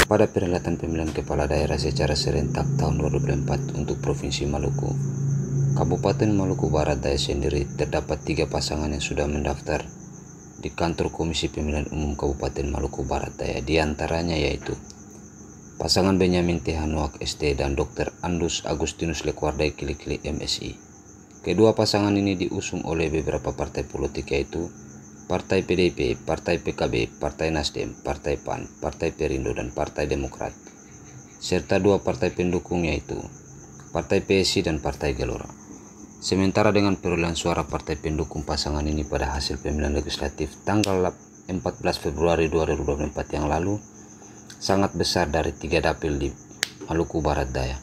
pada perhelatan pemilihan kepala daerah secara serentak tahun 2024 untuk Provinsi Maluku. Kabupaten Maluku Barat Daya sendiri terdapat 3 pasangan yang sudah mendaftar di kantor Komisi Pemilihan Umum Kabupaten Maluku Barat Daya. Di antaranya yaitu pasangan Benyamin T. Hanuak ST dan Dr. Andus Agustinus Lekuardai Kilikili MSI. Kedua pasangan ini diusung oleh beberapa partai politik yaitu Partai PDIP, Partai PKB, Partai Nasdem, Partai PAN, Partai Perindo, dan Partai Demokrat, serta 2 partai pendukung yaitu Partai PSI dan Partai Gelora. Sementara dengan perolehan suara partai pendukung pasangan ini pada hasil pemilihan legislatif tanggal 14 Februari 2024 yang lalu sangat besar dari 3 dapil di Maluku Barat Daya.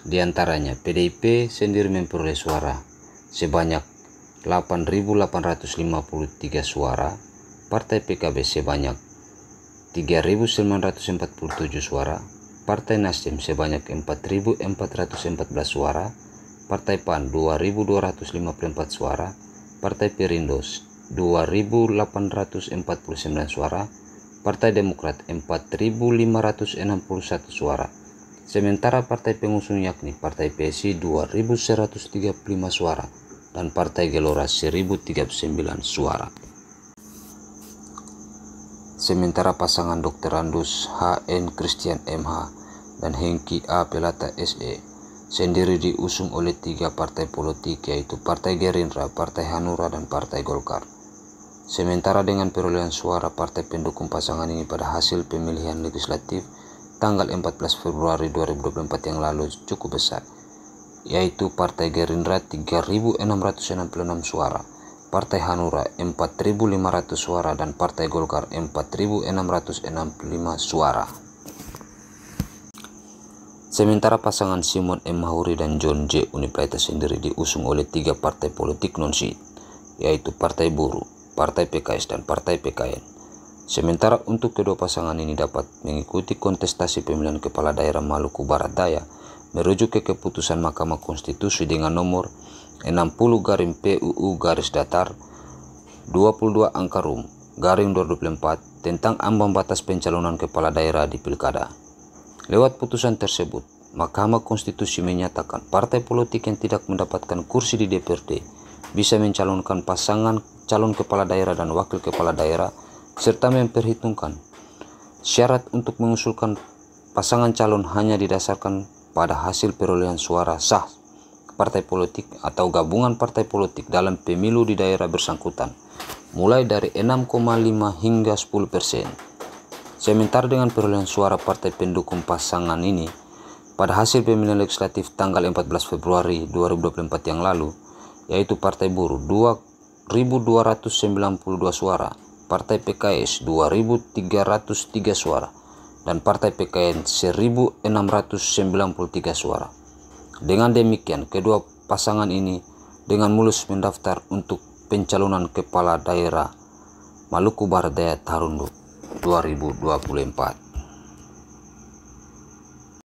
Di antaranya PDIP sendiri memperoleh suara sebanyak 8.853 suara, Partai PKB sebanyak 3.947 suara, Partai Nasdem sebanyak 4.414 suara, Partai PAN 2.254 suara, Partai Perindo 2.849 suara, Partai Demokrat 4.561 suara. Sementara partai pengusung yakni Partai PSI 2.135 suara dan Partai Gelora 1039 suara. Sementara pasangan Dr. Andus HN Christian MH dan Hengki A. Pelata SE sendiri diusung oleh 3 partai politik yaitu Partai Gerindra, Partai Hanura, dan Partai Golkar. Sementara dengan perolehan suara partai pendukung pasangan ini pada hasil pemilihan legislatif tanggal 14 Februari 2024 yang lalu cukup besar, yaitu Partai Gerindra 3.666 suara, Partai Hanura 4.500 suara, dan Partai Golkar 4.665 suara. Sementara pasangan Simon M. Mahuri dan John J. Uniplaita sendiri diusung oleh 3 partai politik non-SID, yaitu Partai Buruh, Partai PKS, dan Partai PKN. Sementara untuk kedua pasangan ini dapat mengikuti kontestasi pemilihan kepala daerah Maluku Barat Daya merujuk ke keputusan Mahkamah Konstitusi dengan nomor 60/PUU-22/2024 tentang ambang batas pencalonan kepala daerah di Pilkada. Lewat putusan tersebut, Mahkamah Konstitusi menyatakan partai politik yang tidak mendapatkan kursi di DPRD bisa mencalonkan pasangan calon kepala daerah dan wakil kepala daerah serta memperhitungkan syarat untuk mengusulkan pasangan calon hanya didasarkan pada hasil perolehan suara sah partai politik atau gabungan partai politik dalam pemilu di daerah bersangkutan, mulai dari 6,5 hingga 10%. Sementara dengan perolehan suara partai pendukung pasangan ini pada hasil pemilihan legislatif tanggal 14 Februari 2024 yang lalu, yaitu Partai Buruh 2.292 suara, Partai PKS 2.303 suara, dan Partai PKN 1.693 suara. Dengan demikian, kedua pasangan ini dengan mulus mendaftar untuk pencalonan kepala daerah Maluku Barat Daya tahun 2024.